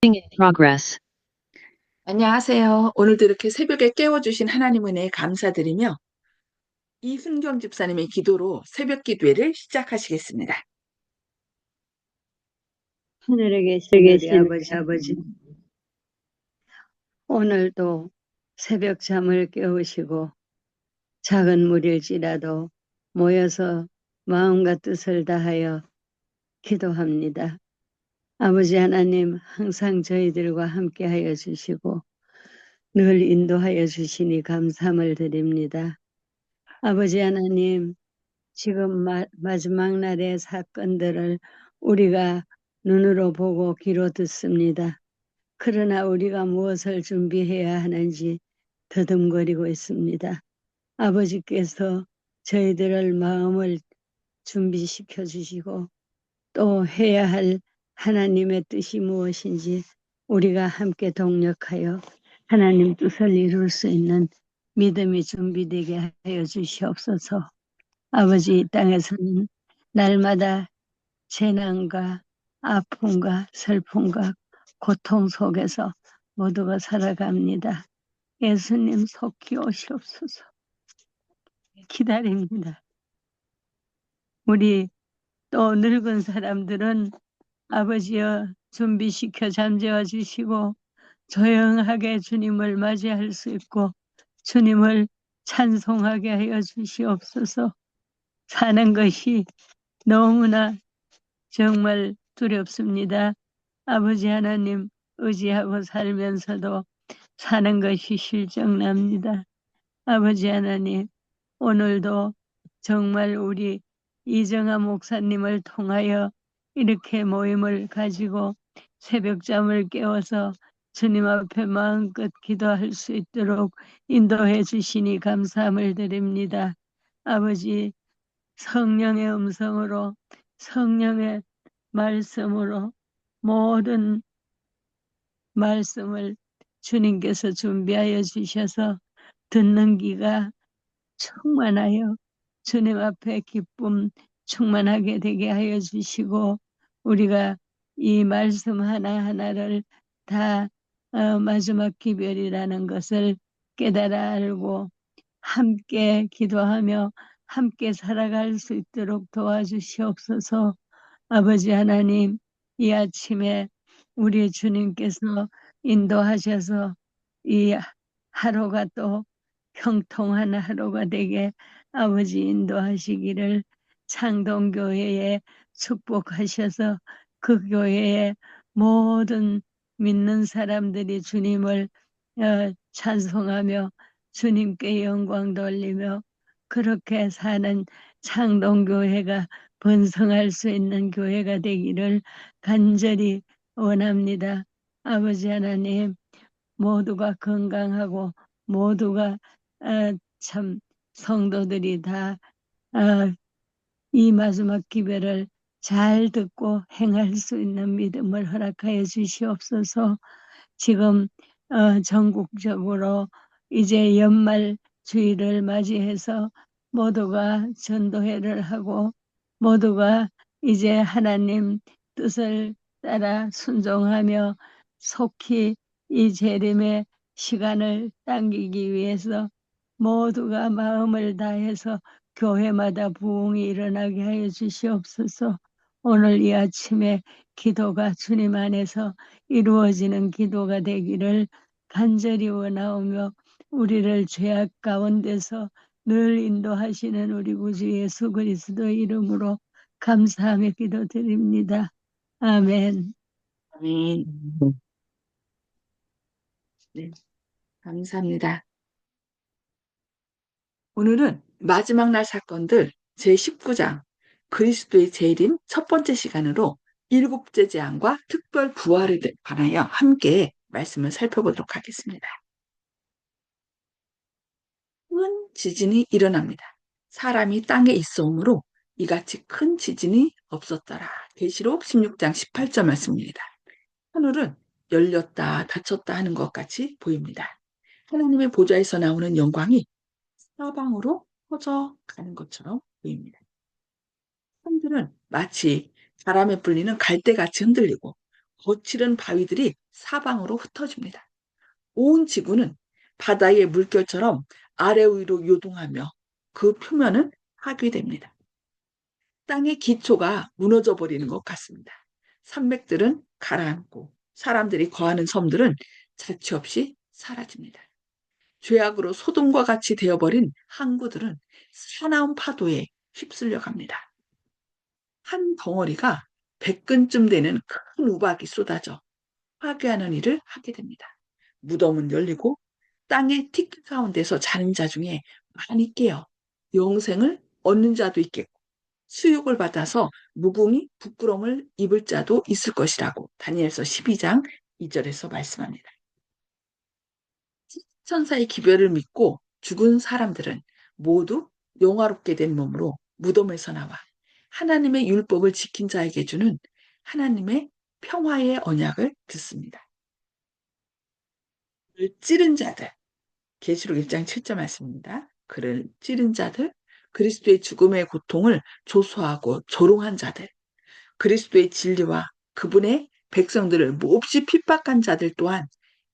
in progress. 안녕하세요. 오늘도 이렇게 새벽에 깨워주신 하나님 은혜에 감사드리며 이순경 집사님의 기도로 새벽 기도회를 시작하시겠습니다. 하늘에 하늘에 계신 우리 계신 우리 아버지, 아버지, 오늘도 새벽 잠을 깨우시고 작은 무리일지라도 모여서 마음과 뜻을 다하여 기도합니다. 아버지 하나님, 항상 저희들과 함께 하여 주시고 늘 인도하여 주시니 감사함을 드립니다. 아버지 하나님, 지금 마지막 날의 사건들을 우리가 눈으로 보고 귀로 듣습니다. 그러나 우리가 무엇을 준비해야 하는지 더듬거리고 있습니다. 아버지께서 저희들을 마음을 준비시켜 주시고 또 해야 할 하나님의 뜻이 무엇인지 우리가 함께 동력하여 하나님 뜻을 이룰 수 있는 믿음이 준비되게 하여 주시옵소서. 아버지, 이 땅에서는 날마다 재난과 아픔과 슬픔과 고통 속에서 모두가 살아갑니다. 예수님 속히 오시옵소서. 기다립니다. 우리 또 늙은 사람들은 아버지여 준비시켜 잠재워 주시고 조용하게 주님을 맞이할 수 있고 주님을 찬송하게 하여 주시옵소서. 사는 것이 너무나 정말 두렵습니다. 아버지 하나님 의지하고 살면서도 사는 것이 실정납니다. 아버지 하나님, 오늘도 정말 우리 이정아 목사님을 통하여 이렇게 모임을 가지고 새벽잠을 깨워서 주님 앞에 마음껏 기도할 수 있도록 인도해 주시니 감사함을 드립니다. 아버지, 성령의 음성으로 성령의 말씀으로 모든 말씀을 주님께서 준비하여 주셔서 듣는 귀가 충만하여 주님 앞에 기쁨 충만하게 되게 하여 주시고 우리가 이 말씀 하나하나를 다 마지막 기별이라는 것을 깨달아 알고 함께 기도하며 함께 살아갈 수 있도록 도와주시옵소서. 아버지 하나님, 이 아침에 우리 주님께서 인도하셔서 이 하루가 또 형통한 하루가 되게 아버지 인도하시기를 창동교회에 축복하셔서 그 교회에 모든 믿는 사람들이 주님을 찬송하며 주님께 영광 돌리며 그렇게 사는 창동교회가 번성할 수 있는 교회가 되기를 간절히 원합니다. 아버지 하나님, 모두가 건강하고 모두가 참 성도들이 다 이 마지막 기별을 잘 듣고 행할 수 있는 믿음을 허락하여 주시옵소서. 지금 전국적으로 이제 연말 주일을 맞이해서 모두가 전도회를 하고 모두가 이제 하나님 뜻을 따라 순종하며 속히 이 재림의 시간을 당기기 위해서 모두가 마음을 다해서 교회마다 부흥이 일어나게 하여 주시옵소서. 오늘 이 아침에 기도가 주님 안에서 이루어지는 기도가 되기를 간절히 원하오며 우리를 죄악 가운데서 늘 인도하시는 우리 구주 예수 그리스도 이름으로 감사하며 기도드립니다. 아멘. 아멘. 네, 감사합니다. 오늘은 마지막 날 사건들 제19장 그리스도의 재림 첫 번째 시간으로 일곱째 재앙과 특별 부활에 관하여 함께 말씀을 살펴보도록 하겠습니다. 큰 지진이 일어납니다. 사람이 땅에 있어오므로 이같이 큰 지진이 없었더라. 계시록 16장 18절 말씀입니다. 하늘은 열렸다 닫혔다 하는 것 같이 보입니다. 하나님의 보좌에서 나오는 영광이 사방으로 퍼져가는 것처럼 보입니다. 하늘은 마치 바람에 불리는 갈대같이 흔들리고 거칠은 바위들이 사방으로 흩어집니다. 온 지구는 바다의 물결처럼 아래 위로 요동하며 그 표면은 파괴됩니다. 땅의 기초가 무너져 버리는 것 같습니다. 산맥들은 가라앉고 사람들이 거하는 섬들은 자취 없이 사라집니다. 죄악으로 소돔과 같이 되어버린 항구들은 사나운 파도에 휩쓸려 갑니다. 한 덩어리가 100근쯤 되는 큰 우박이 쏟아져 파괴하는 일을 하게 됩니다. 무덤은 열리고 땅의 티끌 가운데서 자는 자 중에 많이 깨어 영생을 얻는 자도 있겠고 수욕을 받아서 무궁히 부끄러움을 입을 자도 있을 것이라고 다니엘서 12장 2절에서 말씀합니다. 천사의 기별을 믿고 죽은 사람들은 모두 영화롭게 된 몸으로 무덤에서 나와 하나님의 율법을 지킨 자에게 주는 하나님의 평화의 언약을 듣습니다. 그를 찌른 자들, 계시록 1장 7절 말씀입니다. 그를 찌른 자들, 그리스도의 죽음의 고통을 조소하고 조롱한 자들, 그리스도의 진리와 그분의 백성들을 몹시 핍박한 자들 또한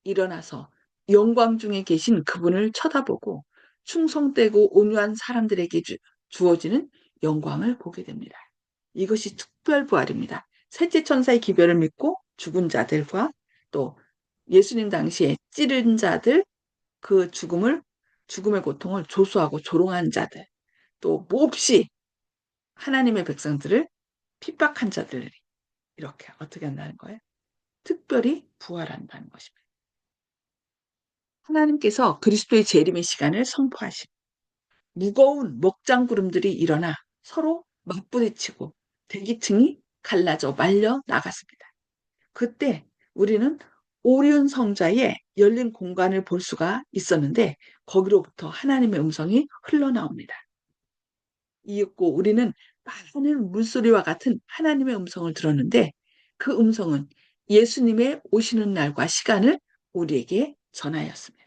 일어나서 영광 중에 계신 그분을 쳐다보고 충성되고 온유한 사람들에게 주어지는 영광을 보게 됩니다. 이것이 특별 부활입니다. 셋째 천사의 기별을 믿고 죽은 자들과 또 예수님 당시에 찌른 자들, 그 죽음의 고통을 조소하고 조롱한 자들, 또 몹시 하나님의 백성들을 핍박한 자들, 이렇게 어떻게 한다는 거예요? 특별히 부활한다는 것입니다. 하나님께서 그리스도의 재림의 시간을 선포하시고 무거운 먹장구름들이 일어나 서로 맞부딪히고 대기층이 갈라져 말려 나갔습니다. 그때 우리는 오리온 성자의 열린 공간을 볼 수가 있었는데 거기로부터 하나님의 음성이 흘러나옵니다. 이윽고 우리는 많은 물소리와 같은 하나님의 음성을 들었는데 그 음성은 예수님의 오시는 날과 시간을 우리에게 전하였습니다.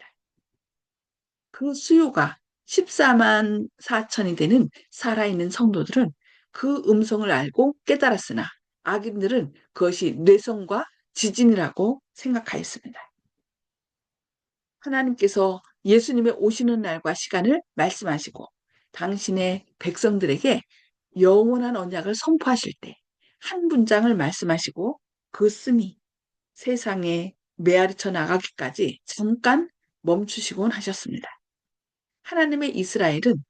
그 수요가 14만 4천이 되는 살아있는 성도들은 그 음성을 알고 깨달았으나 악인들은 그것이 뇌성과 지진이라고 생각하였습니다. 하나님께서 예수님의 오시는 날과 시간을 말씀하시고 당신의 백성들에게 영원한 언약을 선포하실 때 한 문장을 말씀하시고 그 씀이 세상에 메아리쳐 나가기까지 잠깐 멈추시곤 하셨습니다. 하나님의 이스라엘은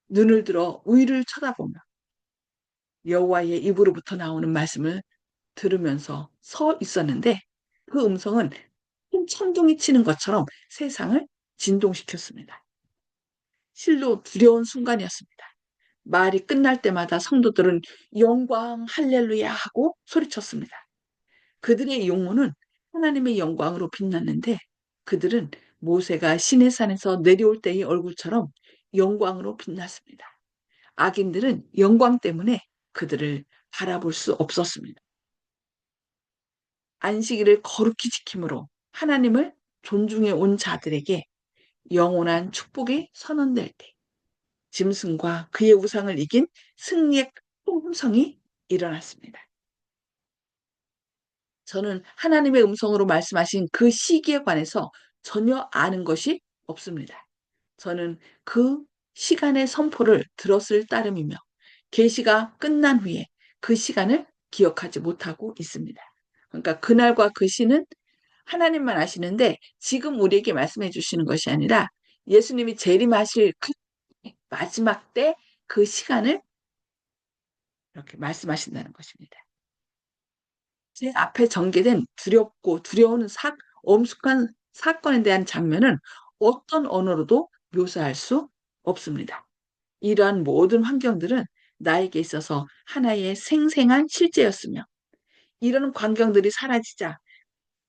눈을 들어 위를 쳐다보며 여호와의 입으로부터 나오는 말씀을 들으면서 서 있었는데 그 음성은 큰 천둥이 치는 것처럼 세상을 진동시켰습니다. 실로 두려운 순간이었습니다. 말이 끝날 때마다 성도들은 영광 할렐루야 하고 소리쳤습니다. 그들의 용모는 하나님의 영광으로 빛났는데 그들은 모세가 시내산에서 내려올 때의 얼굴처럼 영광으로 빛났습니다. 악인들은 영광 때문에 그들을 바라볼 수 없었습니다. 안식일을 거룩히 지킴으로 하나님을 존중해 온 자들에게 영원한 축복이 선언될 때 짐승과 그의 우상을 이긴 승리의 풍성이 일어났습니다. 저는 하나님의 음성으로 말씀하신 그 시기에 관해서 전혀 아는 것이 없습니다. 저는 그 시간의 선포를 들었을 따름이며 계시가 끝난 후에 그 시간을 기억하지 못하고 있습니다. 그러니까 그날과 그 시는 하나님만 아시는데 지금 우리에게 말씀해 주시는 것이 아니라 예수님이 재림하실 그 마지막 때 그 시간을 이렇게 말씀하신다는 것입니다. 제 앞에 전개된 두렵고 두려운 엄숙한 사건에 대한 장면은 어떤 언어로도 묘사할 수 없습니다. 이러한 모든 환경들은 나에게 있어서 하나의 생생한 실제였으며 이런 광경들이 사라지자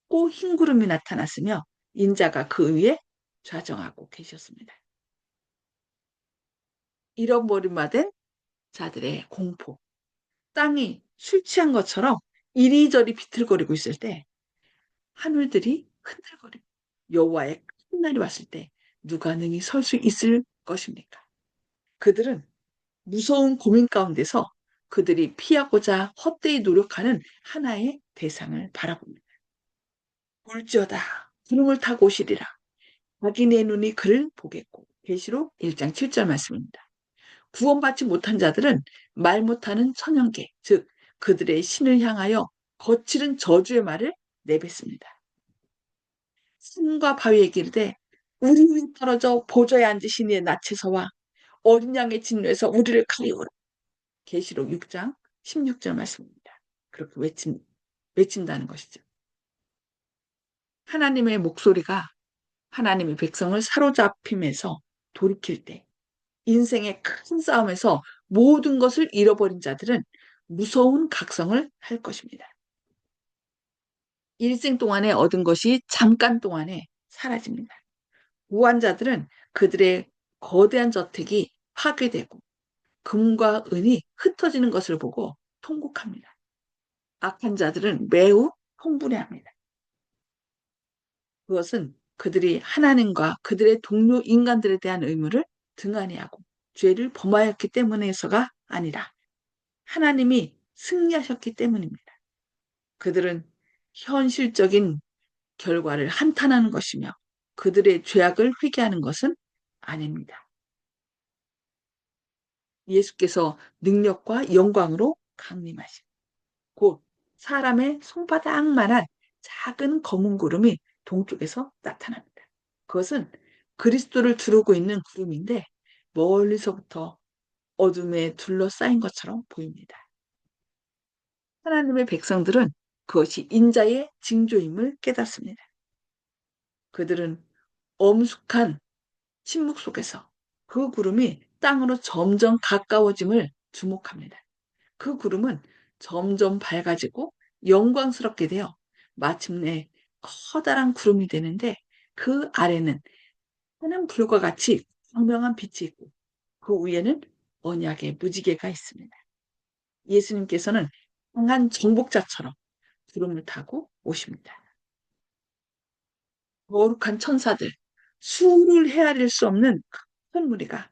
꼭 흰 구름이 나타났으며 인자가 그 위에 좌정하고 계셨습니다. 잃어버림받은 자들의 공포, 땅이 술 취한 것처럼 이리저리 비틀거리고 있을 때 하늘들이 흔들거리고 여호와의 큰 날이 왔을 때 누가 능히 설 수 있을 것입니까? 그들은 무서운 고민 가운데서 그들이 피하고자 헛되이 노력하는 하나의 대상을 바라봅니다. 볼지어다 구름을 타고 오시리라. 자기네 눈이 그를 보겠고. 계시록 1장 7절 말씀입니다. 구원받지 못한 자들은 말 못하는 천연계, 즉 그들의 신을 향하여 거칠은 저주의 말을 내뱉습니다. 산과 바위에 이르되 우리 위에 떨어져 보좌에 앉으신 이의 낯에서와 어린 양의 진노에서 우리를 가리우라. 계시록 6장 16절 말씀입니다. 그렇게 외친다는 것이죠. 하나님의 목소리가 하나님의 백성을 사로잡힘에서 돌이킬 때 인생의 큰 싸움에서 모든 것을 잃어버린 자들은 무서운 각성을 할 것입니다. 일생 동안에 얻은 것이 잠깐 동안에 사라집니다. 우한 자들은 그들의 거대한 저택이 파괴되고 금과 은이 흩어지는 것을 보고 통곡합니다. 악한 자들은 매우 흥분해합니다. 그것은 그들이 하나님과 그들의 동료 인간들에 대한 의무를 등한히 하고 죄를 범하였기 때문에서가 아니라 하나님이 승리하셨기 때문입니다. 그들은 현실적인 결과를 한탄하는 것이며 그들의 죄악을 회개하는 것은 아닙니다. 예수께서 능력과 영광으로 강림하신 곧 사람의 손바닥만한 작은 검은 구름이 동쪽에서 나타납니다. 그것은 그리스도를 두르고 있는 구름인데 멀리서부터 어둠에 둘러싸인 것처럼 보입니다. 하나님의 백성들은 그것이 인자의 징조임을 깨닫습니다. 그들은 엄숙한 침묵 속에서 그 구름이 땅으로 점점 가까워짐을 주목합니다. 그 구름은 점점 밝아지고 영광스럽게 되어 마침내 커다란 구름이 되는데 그 아래는 하늘 불과 같이 광명한 빛이 있고 그 위에는 언약의 무지개가 있습니다. 예수님께서는 강한 정복자처럼 구름을 타고 오십니다. 거룩한 천사들, 수를 헤아릴 수 없는 큰 무리가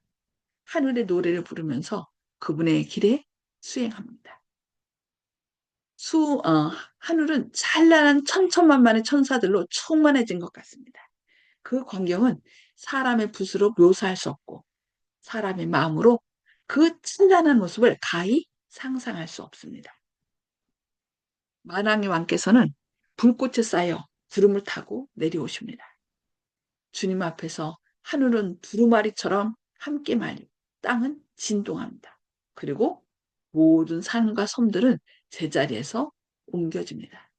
하늘의 노래를 부르면서 그분의 길에 수행합니다. 하늘은 찬란한 천천만만의 천사들로 충만해진 것 같습니다. 그 광경은 사람의 붓으로 묘사할 수 없고 사람의 마음으로 그 찬란한 모습을 가히 상상할 수 없습니다. 만왕의 왕께서는 불꽃에 쌓여 구름을 타고 내려오십니다. 주님 앞에서 하늘은 두루마리처럼 함께 말리고 땅은 진동합니다. 그리고 모든 산과 섬들은 제자리에서 옮겨집니다.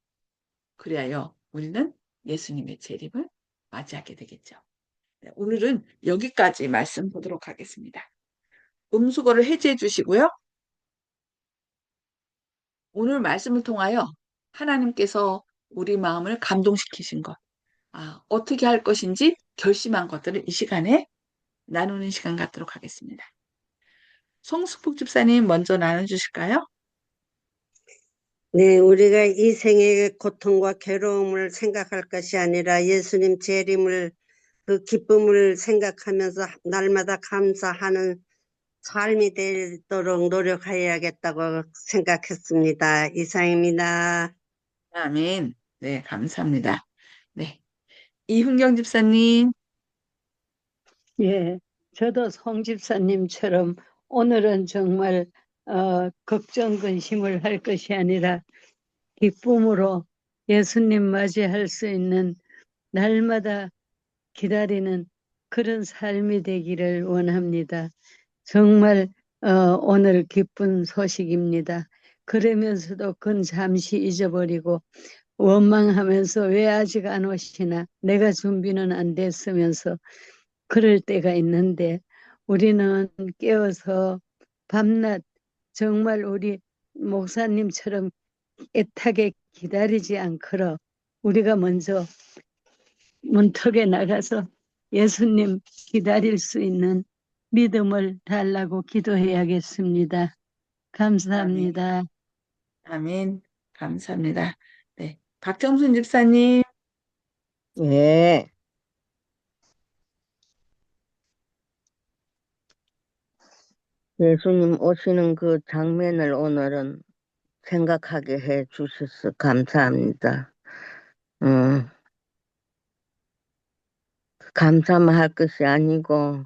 그리하여 우리는 예수님의 재림을 맞이하게 되겠죠. 네, 오늘은 여기까지 말씀 보도록 하겠습니다. 음수거를 해제해 주시고요. 오늘 말씀을 통하여 하나님께서 우리 마음을 감동시키신 것, 어떻게 할 것인지 결심한 것들을 이 시간에 나누는 시간 갖도록 하겠습니다. 송숙복 집사님 먼저 나눠주실까요? 네, 우리가 이 생의 고통과 괴로움을 생각할 것이 아니라 예수님 재림을 그 기쁨을 생각하면서 날마다 감사하는 삶이 되도록 노력해야겠다고 생각했습니다. 이상입니다. 아멘. 네, 감사합니다. 네, 이훈경 집사님. 예, 저도 송 집사님처럼 오늘은 정말 걱정 근심을 할 것이 아니라 기쁨으로 예수님 맞이할 수 있는 날마다 기다리는 그런 삶이 되기를 원합니다. 정말 오늘 기쁜 소식입니다. 그러면서도 그건 잠시 잊어버리고 원망하면서 왜 아직 안 오시나, 내가 준비는 안 됐으면서 그럴 때가 있는데, 우리는 깨어서 밤낮 정말 우리 목사님처럼 애타게 기다리지 않도록 우리가 먼저 문턱에 나가서 예수님 기다릴 수 있는 믿음을 달라고 기도해야겠습니다. 아멘. 감사합니다. 아멘. 감사합니다. 네, 박정순 집사님. 예, 예수님 오시는 그 장면을 오늘은 생각하게 해 주셔서 감사합니다. 음, 감사만 할 것이 아니고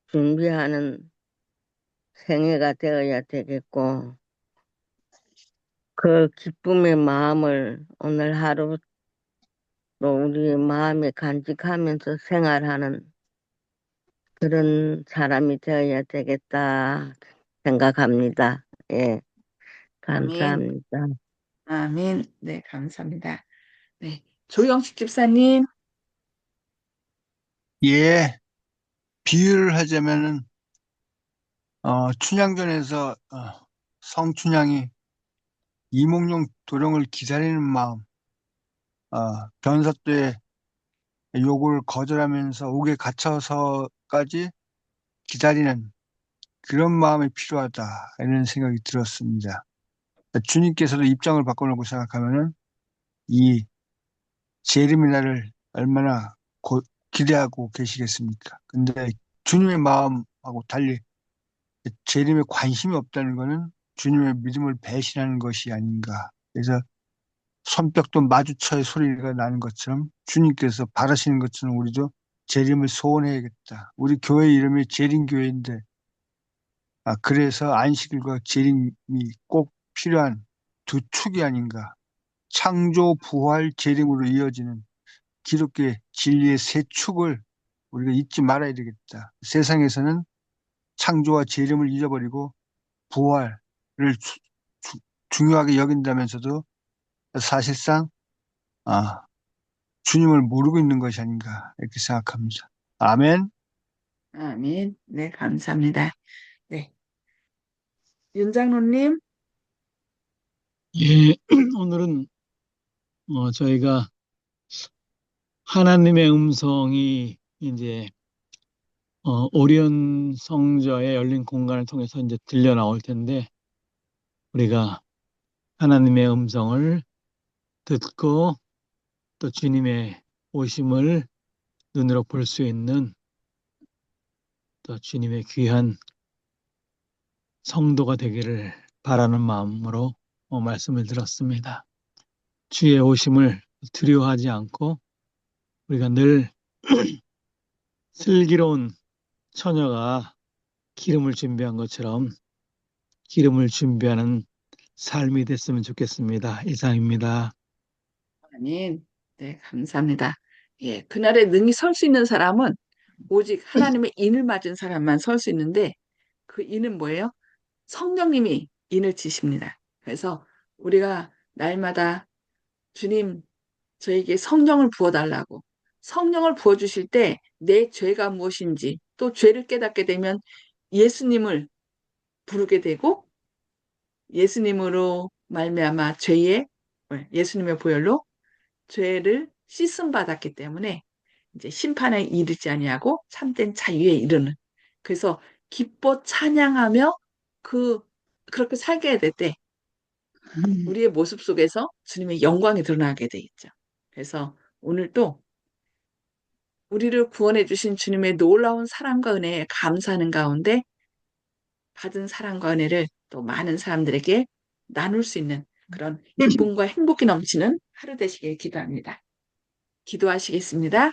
준비하는 생애가 되어야 되겠고, 그 기쁨의 마음을 오늘 하루 또 우리 마음에 간직하면서 생활하는 그런 사람이 되어야 되겠다 생각합니다. 예, 아멘. 감사합니다. 아멘. 네, 감사합니다. 네, 조영식 집사님. 예, 비유를 하자면은, 춘향전에서, 성춘향이 이몽룡 도령을 기다리는 마음, 변사또의 요구를 거절하면서 옥에 갇혀서까지 기다리는 그런 마음이 필요하다, 이런 생각이 들었습니다. 주님께서도 입장을 바꿔놓고 생각하면은, 이 재림의 날을 얼마나 기대하고 계시겠습니까? 근데 주님의 마음하고 달리 재림에 관심이 없다는 것은 주님의 믿음을 배신하는 것이 아닌가. 그래서 손뼉도 마주쳐야 소리가 나는 것처럼 주님께서 바라시는 것처럼 우리도 재림을 소원해야겠다. 우리 교회 이름이 재림교회인데, 그래서 안식일과 재림이 꼭 필요한 두 축이 아닌가. 창조, 부활, 재림으로 이어지는 기독교의 진리의 세 축을 우리가 잊지 말아야 되겠다. 세상에서는 창조와 재림을 잊어버리고 부활을 중요하게 여긴다면서도 사실상 주님을 모르고 있는 것이 아닌가 이렇게 생각합니다. 아멘. 아멘. 네, 감사합니다. 네, 윤 장로님. 예, 오늘은 저희가 하나님의 음성이 이제 오리온 성저의 열린 공간을 통해서 이제 들려 나올 텐데, 우리가 하나님의 음성을 듣고 또 주님의 오심을 눈으로 볼 수 있는 또 주님의 귀한 성도가 되기를 바라는 마음으로 말씀을 들었습니다. 주의 오심을 두려워하지 않고 우리가 늘 슬기로운 처녀가 기름을 준비한 것처럼 기름을 준비하는 삶이 됐으면 좋겠습니다. 이상입니다. 아멘. 네, 감사합니다. 예, 그날에 능히 설 수 있는 사람은 오직 하나님의 인을 맞은 사람만 설 수 있는데 그 인은 뭐예요? 성령님이 인을 치십니다. 그래서 우리가 날마다 주님, 저에게 성령을 부어달라고 성령을 부어주실 때 내 죄가 무엇인지 또 죄를 깨닫게 되면 예수님을 부르게 되고 예수님으로 말미암아 예수님의 보혈로 죄를 씻음 받았기 때문에 이제 심판에 이르지 아니하고 참된 자유에 이르는. 그래서 기뻐 찬양하며 그 그렇게 살게 될 때 우리의 모습 속에서 주님의 영광이 드러나게 돼 있죠. 그래서 오늘 또 우리를 구원해 주신 주님의 놀라운 사랑과 은혜에 감사하는 가운데 받은 사랑과 은혜를 또 많은 사람들에게 나눌 수 있는 그런 기쁨과 행복이 넘치는 하루 되시길 기도합니다. 기도하시겠습니다.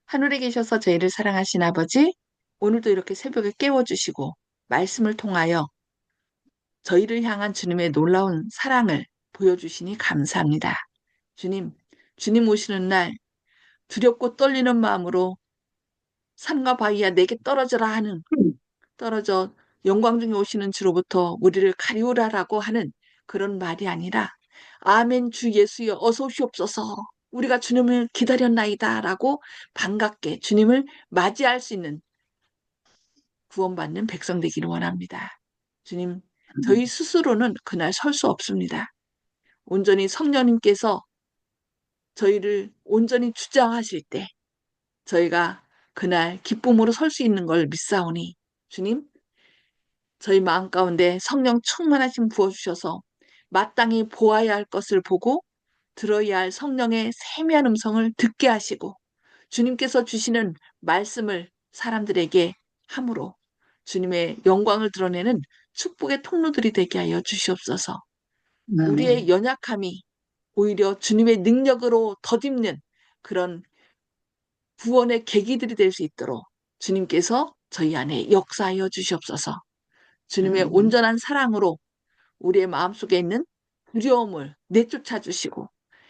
하늘에 계셔서 저희를 사랑하신 아버지, 오늘도 이렇게 새벽에 깨워주시고 말씀을 통하여 저희를 향한 주님의 놀라운 사랑을 보여주시니 감사합니다. 주님, 주님 오시는 날 두렵고 떨리는 마음으로 산과 바위야 내게 떨어져라 하는 떨어져 영광 중에 오시는 주로부터 우리를 가리우라라고 하는 그런 말이 아니라 아멘 주 예수여 어서 오시옵소서 우리가 주님을 기다렸나이다라고 반갑게 주님을 맞이할 수 있는 구원받는 백성 되기를 원합니다. 주님, 저희 스스로는 그날 설 수 없습니다. 온전히 성령님께서 저희를 온전히 주장하실 때 저희가 그날 기쁨으로 설 수 있는 걸 믿사오니 주님, 저희 마음 가운데 성령 충만하심 부어주셔서 마땅히 보아야 할 것을 보고 들어야 할 성령의 세미한 음성을 듣게 하시고 주님께서 주시는 말씀을 사람들에게 함으로 주님의 영광을 드러내는 축복의 통로들이 되게 하여 주시옵소서. 아멘. 우리의 연약함이 오히려 주님의 능력으로 덧입는 그런 구원의 계기들이 될 수 있도록 주님께서 저희 안에 역사하여 주시옵소서. 주님의 온전한 사랑으로 우리의 마음속에 있는 두려움을 내쫓아 주시고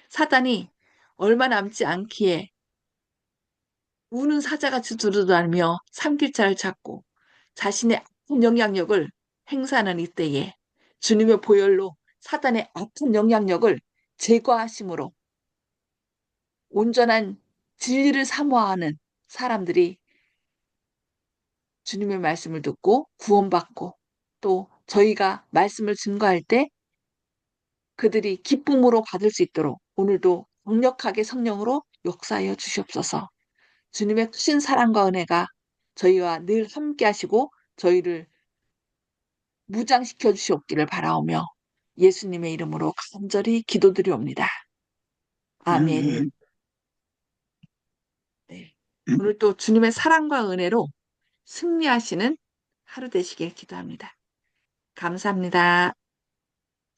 사단이 얼마 남지 않기에 우는 사자같이 두루다니며 삼킬자를 찾고 자신의 아픈 영향력을 행사하는 이때에 주님의 보혈로 사단의 아픈 영향력을 제거하심으로 온전한 진리를 사모하는 사람들이 주님의 말씀을 듣고 구원받고 또 저희가 말씀을 증거할 때 그들이 기쁨으로 받을 수 있도록 오늘도 강력하게 성령으로 역사하여 주시옵소서. 주님의 크신 사랑과 은혜가 저희와 늘 함께 하시고 저희를 무장시켜 주시옵기를 바라오며 예수님의 이름으로 간절히 기도드리옵니다. 아멘. 네. 오늘 또 주님의 사랑과 은혜로 승리하시는 하루 되시길 기도합니다. 감사합니다.